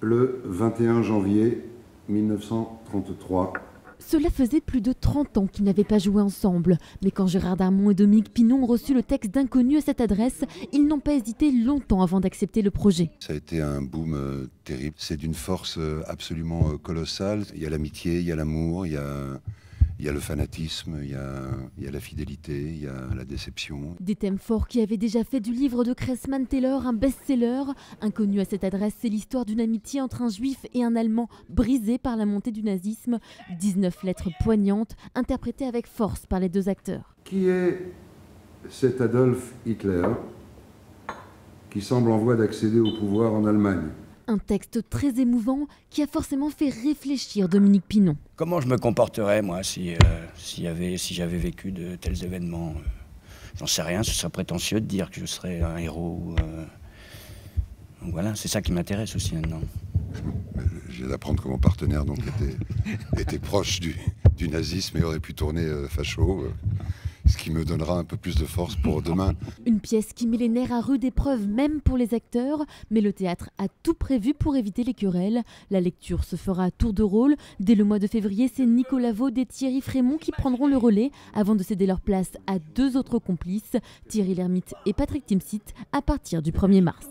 le 21 janvier 1933. Cela faisait plus de 30 ans qu'ils n'avaient pas joué ensemble. Mais quand Gérard Darmon et Dominique Pinon ont reçu le texte d'Inconnu à cette adresse, ils n'ont pas hésité longtemps avant d'accepter le projet. Ça a été un boom terrible. C'est d'une force absolument colossale. Il y a l'amitié, il y a l'amour, il y a le fanatisme, il y a la fidélité, il y a la déception. Des thèmes forts qui avaient déjà fait du livre de Cressman Taylor un best-seller. Inconnu à cette adresse, c'est l'histoire d'une amitié entre un juif et un allemand brisée par la montée du nazisme. 19 lettres poignantes, interprétées avec force par les deux acteurs. Qui est cet Adolf Hitler qui semble en voie d'accéder au pouvoir en Allemagne? Un texte très émouvant qui a forcément fait réfléchir Dominique Pinon. Comment je me comporterais, moi, si j'avais vécu de tels événements? J'en sais rien, ce serait prétentieux de dire que je serais un héros. Donc voilà, c'est ça qui m'intéresse aussi maintenant. Je viens d'apprendre que mon partenaire donc, était proche du nazisme et aurait pu tourner facho. Ce qui me donnera un peu plus de force pour demain. Une pièce qui met les nerfs à rude épreuve même pour les acteurs, mais le théâtre a tout prévu pour éviter les querelles. La lecture se fera à tour de rôle. Dès le mois de février, c'est Nicolas Vaud et Thierry Frémont qui prendront le relais avant de céder leur place à deux autres complices, Thierry Lhermitte et Patrick Timsit, à partir du 1er mars.